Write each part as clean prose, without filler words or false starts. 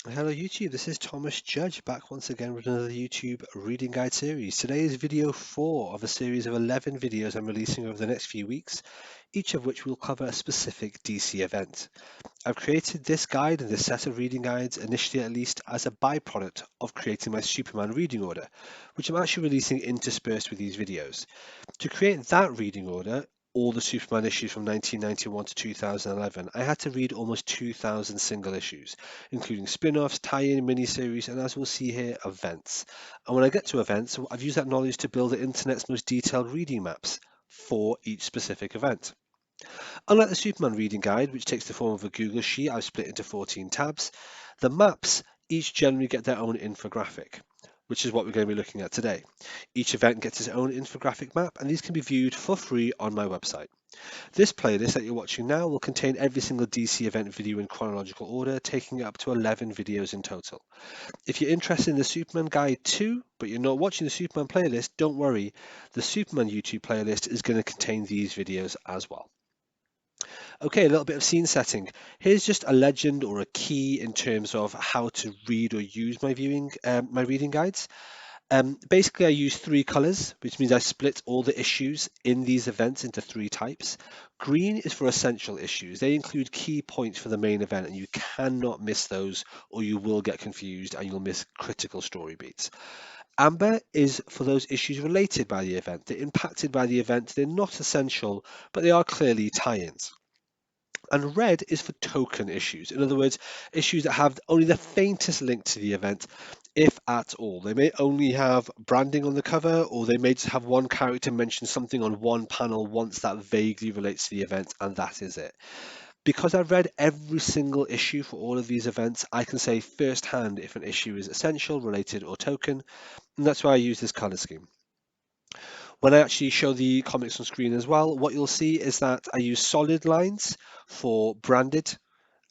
Hello YouTube, this is Thomas Judge back once again with another YouTube reading guide series. Today is video 4 of a series of 11 videos I'm releasing over the next few weeks, each of which will cover a specific DC event. I've created this guide and this set of reading guides, initially at least, as a byproduct of creating my Superman reading order, which I'm actually releasing interspersed with these videos. To create that reading order, all the Superman issues from 1991 to 2011, I had to read almost 2,000 single issues, including spin-offs, tie-in miniseries, and as we'll see here, events. And when I get to events, I've used that knowledge to build the internet's most detailed reading maps for each specific event. Unlike the Superman reading guide, which takes the form of a Google sheet I've split into 14 tabs, the maps each generally get their own infographic, which is what we're going to be looking at today. Each event gets its own infographic map, and these can be viewed for free on my website. This playlist that you're watching now will contain every single DC event video in chronological order, taking up to 11 videos in total. If you're interested in the Superman guide too, but you're not watching the Superman playlist, don't worry, the Superman YouTube playlist is going to contain these videos as well. Okay, a little bit of scene setting. Here's just a legend or a key in terms of how to read or use my reading guides. Basically, I use three colors, which means I split all the issues in these events into three types. Green is for essential issues. They include key points for the main event, and you cannot miss those, or you will get confused and you'll miss critical story beats. Amber is for those issues related by the event. They're impacted by the event. They're not essential, but they are clearly tie-ins. And red is for token issues. In other words, issues that have only the faintest link to the event, if at all. They may only have branding on the cover, or they may just have one character mention something on one panel once that vaguely relates to the event, and that is it. Because I've read every single issue for all of these events, I can say firsthand if an issue is essential, related, or token, and that's why I use this color scheme. When I actually show the comics on screen as well, what you'll see is that I use solid lines for branded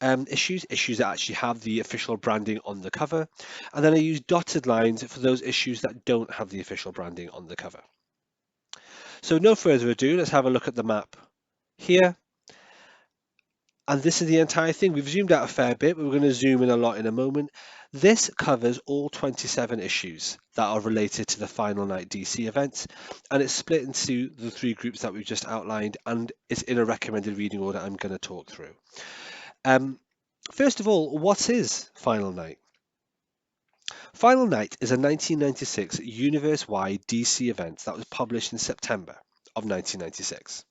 issues that actually have the official branding on the cover. And then I use dotted lines for those issues that don't have the official branding on the cover. So no further ado, let's have a look at the map here. And this is the entire thing. We've zoomed out a fair bit, but we're going to zoom in a lot in a moment. This covers all 27 issues that are related to the Final Night DC event, and it's split into the three groups that we've just outlined, and it's in a recommended reading order I'm going to talk through. Um, First of all, what is Final Night? Final Night is a 1996 universe-wide DC event that was published in September of 1996.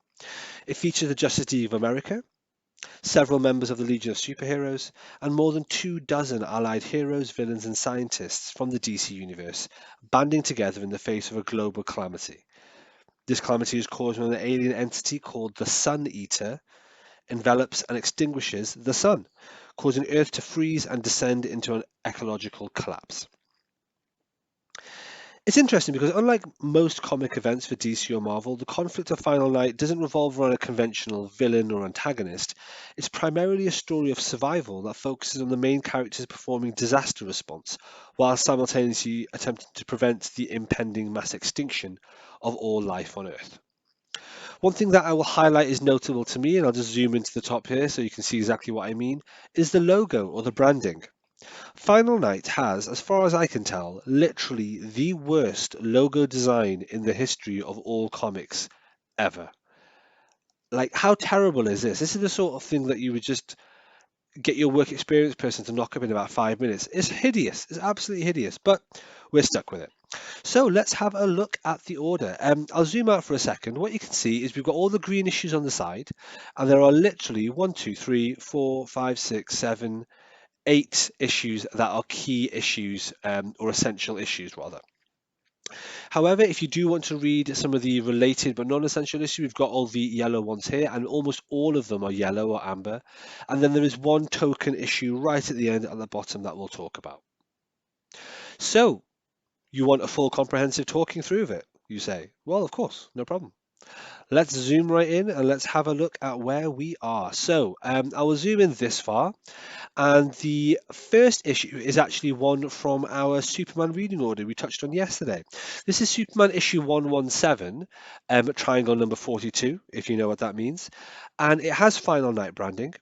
It features the Justice League of America, several members of the Legion of Superheroes, and more than 24 allied heroes, villains, and scientists from the DC universe banding together in the face of a global calamity. This calamity is caused when an alien entity called the Sun Eater envelops and extinguishes the sun, causing Earth to freeze and descend into an ecological collapse. It's interesting because unlike most comic events for DC or Marvel, the conflict of Final Night doesn't revolve around a conventional villain or antagonist. It's primarily a story of survival that focuses on the main characters performing disaster response while simultaneously attempting to prevent the impending mass extinction of all life on Earth. One thing that I will highlight is notable to me, and I'll just zoom into the top here so you can see exactly what I mean, is the logo or the branding. Final Night has, as far as I can tell, literally the worst logo design in the history of all comics ever. Like, how terrible is this? This is the sort of thing that you would just get your work experience person to knock up in about 5 minutes. It's hideous. It's absolutely hideous, but we're stuck with it. So let's have a look at the order. I'll zoom out for a second. What you can see is we've got all the green issues on the side, and there are literally 8 issues that are key issues or essential issues rather. However, if you do want to read some of the related but non-essential issues, we've got all the yellow ones here, and almost all of them are yellow or amber. And then there is one token issue right at the end at the bottom that we'll talk about. So, you want a full comprehensive talking through of it, you say? Well, of course, no problem. Let's zoom right in and let's have a look at where we are. So, I will zoom in this far. And the first issue is actually one from our Superman reading order we touched on yesterday. This is Superman issue 117, triangle number 42, if you know what that means. And it has Final Night branding.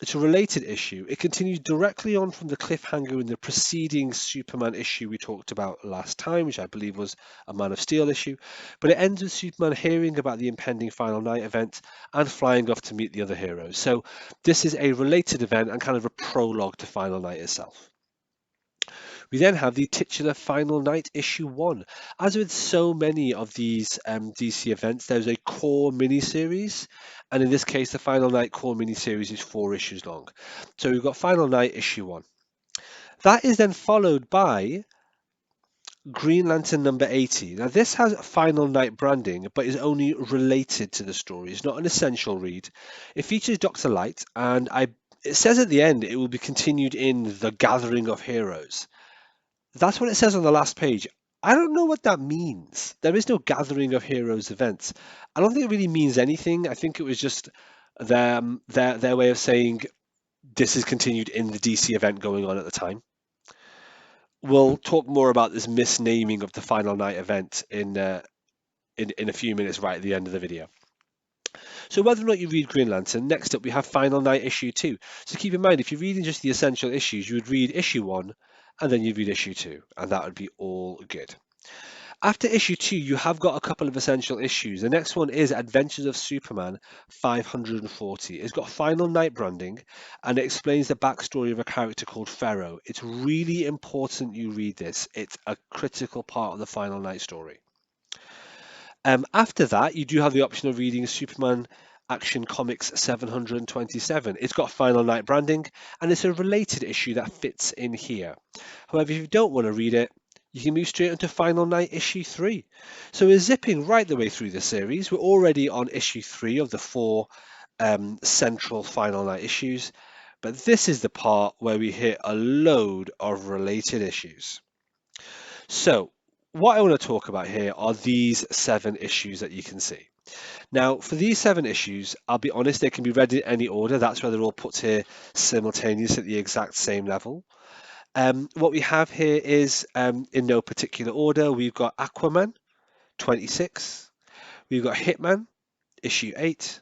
It's a related issue. It continues directly on from the cliffhanger in the preceding Superman issue we talked about last time, which I believe was a Man of Steel issue. But it ends with Superman hearing about the impending Final Night event and flying off to meet the other heroes. So this is a related event and kind of a prologue to Final Night itself. We then have the titular Final Night issue 1. As with so many of these DC events, there's a core miniseries, and in this case, the Final Night core miniseries is 4 issues long. So we've got Final Night issue 1. That is then followed by Green Lantern number 80. Now, this has Final Night branding, but is only related to the story. It's not an essential read. It features Dr. Light, and it says at the end it will be continued in The Gathering of Heroes. That's what it says on the last page. I don't know what that means. There is no Gathering of Heroes events. I don't think it really means anything. I think it was just their way of saying this is continued in the DC event going on at the time. We'll talk more about this misnaming of the Final Night event in a few minutes right at the end of the video. So whether or not you read Green Lantern, next up we have Final Night issue 2. So keep in mind, if you're reading just the essential issues, you would read issue 1 and then you'd read issue 2, and that would be all good. After issue 2, you have got a couple of essential issues. The next one is Adventures of Superman 540. It's got Final Night branding and it explains the backstory of a character called Pharaoh. It's really important you read this. It's a critical part of the Final Night story. After that, you do have the option of reading Superman Action Comics 727. It's got Final Night branding and it's a related issue that fits in here. However, if you don't want to read it, you can move straight into Final Night issue 3. So we're zipping right the way through the series. We're already on issue 3 of the 4 central Final Night issues. But this is the part where we hit a load of related issues. So what I want to talk about here are these 7 issues that you can see. Now, for these 7 issues, I'll be honest, they can be read in any order. That's why they're all put here simultaneously at the exact same level. What we have here is, in no particular order, we've got Aquaman, 26. We've got Hitman, issue 8.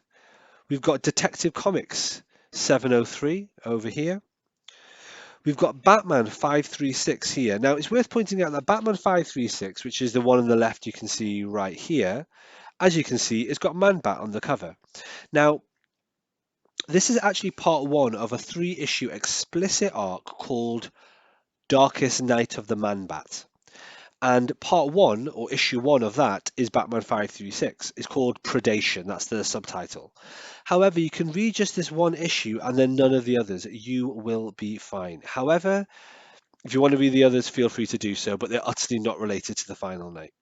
We've got Detective Comics, 703 over here. We've got Batman 536 here. Now, it's worth pointing out that Batman 536, which is the one on the left you can see right here, as you can see, it's got Man-Bat on the cover. Now, this is actually part 1 of a 3-issue explicit arc called Darkest Night of the Man-Bat. And part 1, or issue 1 of that, is Batman 536. It's called Predation. That's the subtitle. However, you can read just this one issue and then none of the others. You will be fine. However, if you want to read the others, feel free to do so, but they're utterly not related to the Final Night.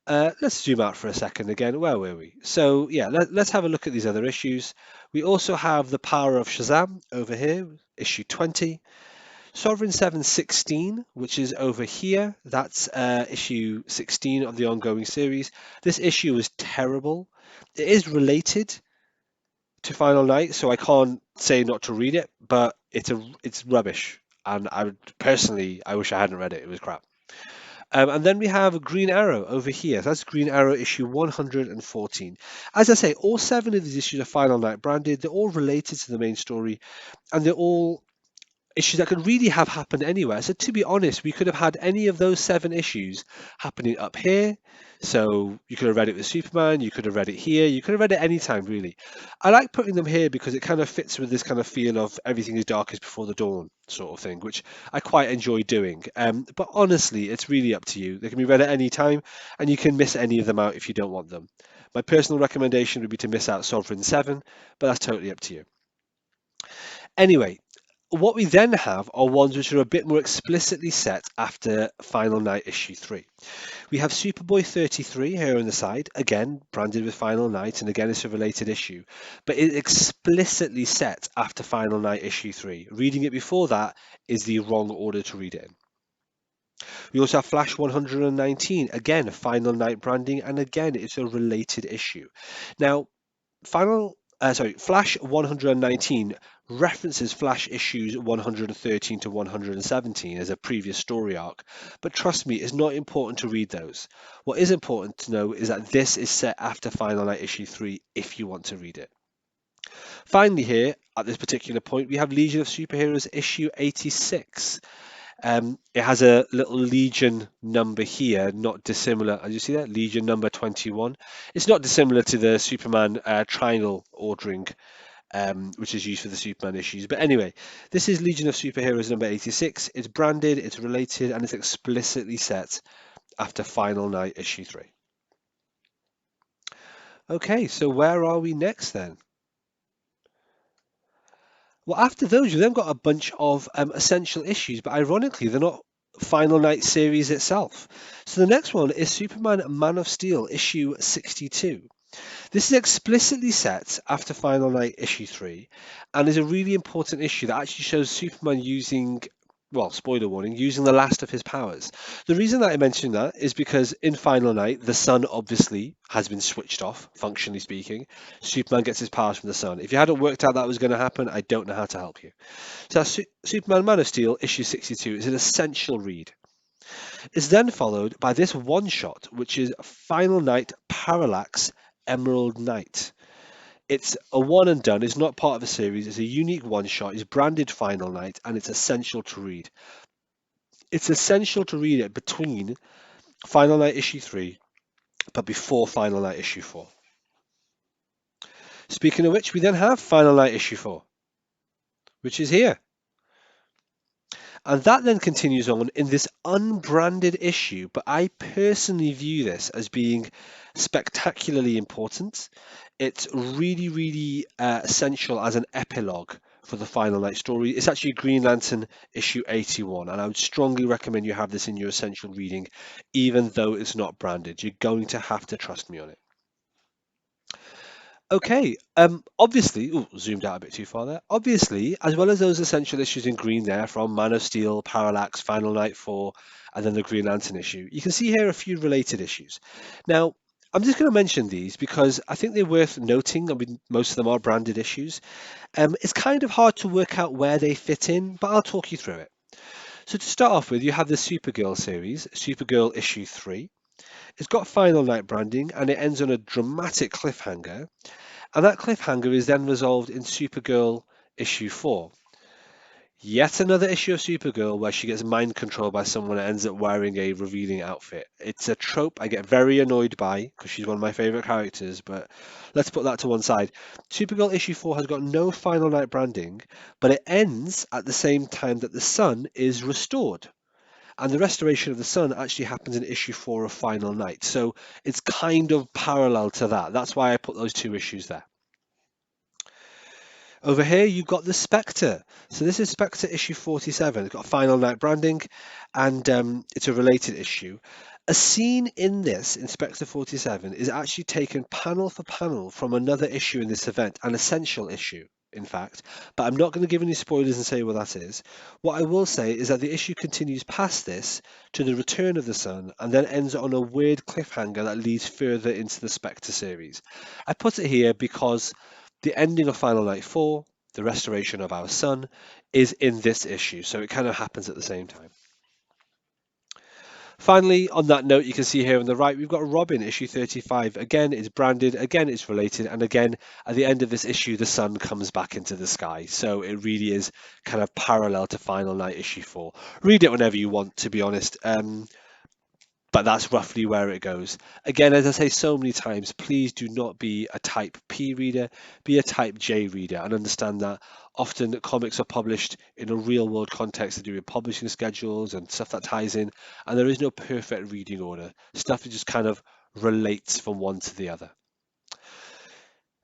Let's zoom out for a second again. Where were we? So yeah, let's have a look at these other issues. We also have The Power of Shazam over here, issue 20. Sovereign 716, which is over here, that's issue 16 of the ongoing series. This issue is terrible. It is related to Final Night, so I can't say not to read it, but it's rubbish. And I wish I hadn't read it. It was crap. And then we have Green Arrow over here. That's Green Arrow issue 114. As I say, all 7 of these issues are Final Night branded. They're all related to the main story, and they're all issues that could really have happened anywhere. So to be honest, we could have had any of those 7 issues happening up here. So you could have read it with Superman, you could have read it here, you could have read it anytime really. I like putting them here because it kind of fits with this kind of feel of everything is darkest before the dawn sort of thing, which I quite enjoy doing. But honestly, it's really up to you. They can be read at any time and you can miss any of them out if you don't want them. My personal recommendation would be to miss out Sovereign 7, but that's totally up to you. Anyway, what we then have are ones which are a bit more explicitly set after Final Night issue 3. We have Superboy 33 here on the side, again branded with Final Night, and again it's a related issue, but it's explicitly set after Final Night issue 3. Reading it before that is the wrong order to read it in. We also have Flash 119, again Final Night branding, and again it's a related issue. Now, Flash 119 references Flash issues 113 to 117 as a previous story arc, but trust me, it's not important to read those. What is important to know is that this is set after Final Night issue 3 if you want to read it. Finally, here at this particular point, we have Legion of Superheroes issue 86. It has a little Legion number here, not dissimilar. As you see that, Legion number 21. It's not dissimilar to the Superman triangle ordering, which is used for the Superman issues. But anyway, this is Legion of Superheroes number 86. It's branded, it's related, and it's explicitly set after Final Night issue 3. Okay, so where are we next then? Well, after those, you've then got a bunch of essential issues, but ironically, they're not Final Night series itself. So the next one is Superman Man of Steel issue 62. This is explicitly set after Final Night issue 3 and is a really important issue that actually shows Superman using, well, spoiler warning, using the last of his powers. The reason that I mention that is because in Final Night, the sun obviously has been switched off, functionally speaking. Superman gets his powers from the sun. If you hadn't worked out that was going to happen, I don't know how to help you. So that's Superman Man of Steel issue 62 is an essential read. It's then followed by this one shot, which is Final Night Parallax Emerald Knight. It's a one and done. It's not part of a series. It's a unique one shot. It's branded Final Night, and it's essential to read. It's essential to read it between Final Night issue 3, but before Final Night issue 4. Speaking of which, we then have Final Night issue 4, which is here. And that then continues on in this unbranded issue, but I personally view this as being spectacularly important. It's really, really essential as an epilogue for the Final Night story. It's actually Green Lantern issue 81, and I would strongly recommend you have this in your essential reading, even though it's not branded. You're going to have to trust me on it. Okay, obviously, ooh, zoomed out a bit too far there. Obviously, as well as those essential issues in green there from Man of Steel, Parallax, Final Night 4, and then the Green Lantern issue, you can see here a few related issues. Now, I'm just going to mention these because I think they're worth noting. I mean, most of them are branded issues. It's kind of hard to work out where they fit in, but I'll talk you through it. So to start off with, you have the Supergirl series, Supergirl issue 3. It's got Final Night branding, and it ends on a dramatic cliffhanger. And that cliffhanger is then resolved in Supergirl issue 4. Yet another issue of Supergirl where she gets mind controlled by someone and ends up wearing a revealing outfit. It's a trope I get very annoyed by because she's one of my favorite characters, but let's put that to one side. Supergirl issue 4 has got no Final Night branding, but it ends at the same time that the sun is restored. And the restoration of the sun actually happens in issue 4 of Final Night. So it's kind of parallel to that. That's why I put those two issues there. Over here, you've got the Spectre. So this is Spectre issue 47. It's got Final Night branding, and it's a related issue. A scene in this, in Spectre 47, is actually taken panel for panel from another issue in this event, an essential issue, in fact. But I'm not going to give any spoilers and say what that is. What I will say is that the issue continues past this to the return of the sun, and then ends on a weird cliffhanger that leads further into the Spectre series. I put it here because the ending of Final Night 4, the restoration of our sun, is in this issue, so it kind of happens at the same time. Finally, on that note, you can see here on the right, we've got Robin, issue 35. Again, it's branded, again, it's related, and again, at the end of this issue, the sun comes back into the sky. So it really is kind of parallel to Final Night issue 4. Read it whenever you want, to be honest. But that's roughly where it goes. Again, as I say so many times, please do not be a type P reader, be a type J reader, and understand that often comics are published in a real world context to do with publishing schedules and stuff that ties in, and there is no perfect reading order. Stuff that just kind of relates from one to the other.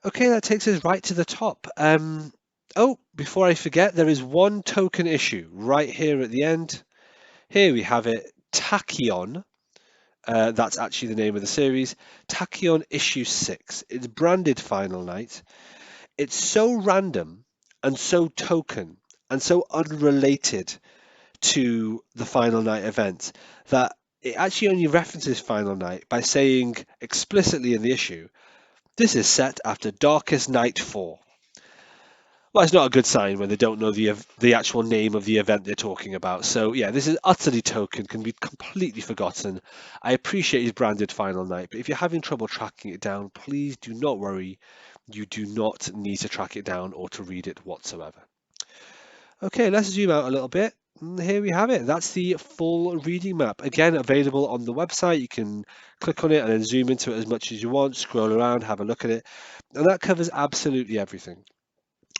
Okay, that takes us right to the top. Oh, before I forget, there is one token issue right here at the end. Here we have it, Tachyon. That's actually the name of the series. Tachyon issue 6. It's branded Final Night. It's so random and so token and so unrelated to the Final Night event that it actually only references Final Night by saying explicitly in the issue, this is set after Darkest Night 4. Well, it's not a good sign when they don't know the actual name of the event they're talking about. So yeah, this is utterly token, can be completely forgotten. I appreciate his branded Final Night, but if you're having trouble tracking it down, please do not worry. You do not need to track it down or to read it whatsoever. Okay, let's zoom out a little bit. And here we have it. That's the full reading map. Again, available on the website. You can click on it and then zoom into it as much as you want, scroll around, have a look at it. And that covers absolutely everything.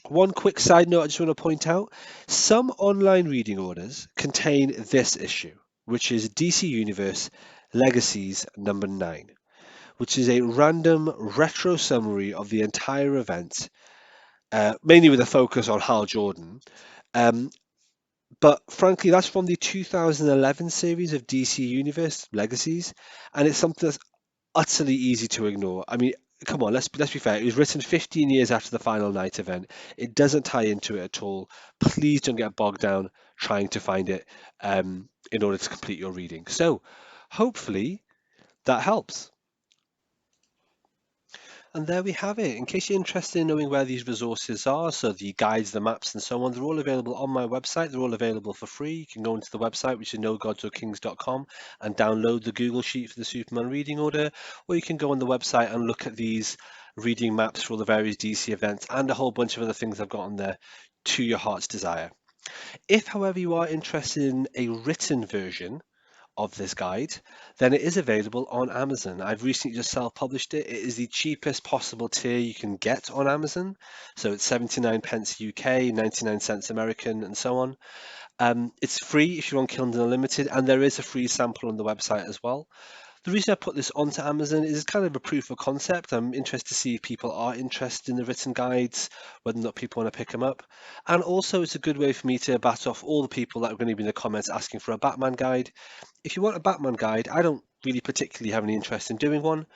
One quick side note I just want to point out, some online reading orders contain this issue, which is DC Universe Legacies number 9, which is a random retro summary of the entire event, mainly with a focus on Hal Jordan. Um, but frankly, that's from the 2011 series of DC Universe Legacies, and it's something that's utterly easy to ignore. I mean, come on, let's be fair. It was written 15 years after the Final Night event. It doesn't tie into it at all. Please don't get bogged down trying to find it in order to complete your reading. So, hopefully, that helps. And there we have it. In case you're interested in knowing where these resources are, so the guides, the maps, and so on, they're all available on my website. They're all available for free. You can go into the website, which is nogodsorkings.com, and download the Google Sheet for the Superman reading order, or you can go on the website and look at these reading maps for all the various DC events and a whole bunch of other things I've got on there to your heart's desire. If, however, you are interested in a written version of this guide, then it is available on Amazon. I've recently just self-published it. It is the cheapest possible tier you can get on Amazon. So it's 79 pence UK, 99 cents American, and so on. It's free if you're on Kindle Unlimited, and there is a free sample on the website as well. The reason I put this onto Amazon is kind of a proof of concept. I'm interested to see if people are interested in the written guides, whether or not people want to pick them up. And also, it's a good way for me to bat off all the people that are going to be in the comments asking for a Batman guide. If you want a Batman guide, I don't really particularly have any interest in doing one,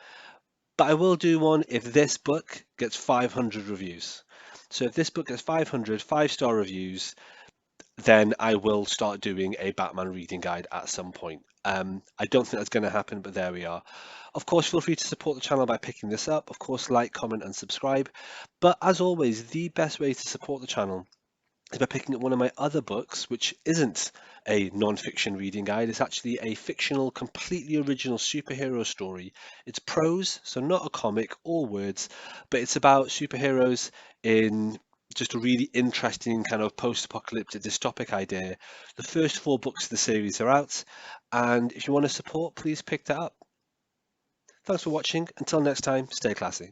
but I will do one if this book gets 500 reviews. So if this book gets 500 5-star reviews, then I will start doing a Batman reading guide at some point. I don't think that's going to happen, but there we are. Of course, feel free to support the channel by picking this up. Of course, like, comment, and subscribe. But as always, the best way to support the channel is by picking up one of my other books, which isn't a non-fiction reading guide. It's actually a fictional, completely original superhero story. It's prose, so not a comic or words, but it's about superheroes in just a really interesting kind of post-apocalyptic dystopic idea. The first 4 books of the series are out, and if you want to support, please pick that up. Thanks for watching. Until next time, stay classy.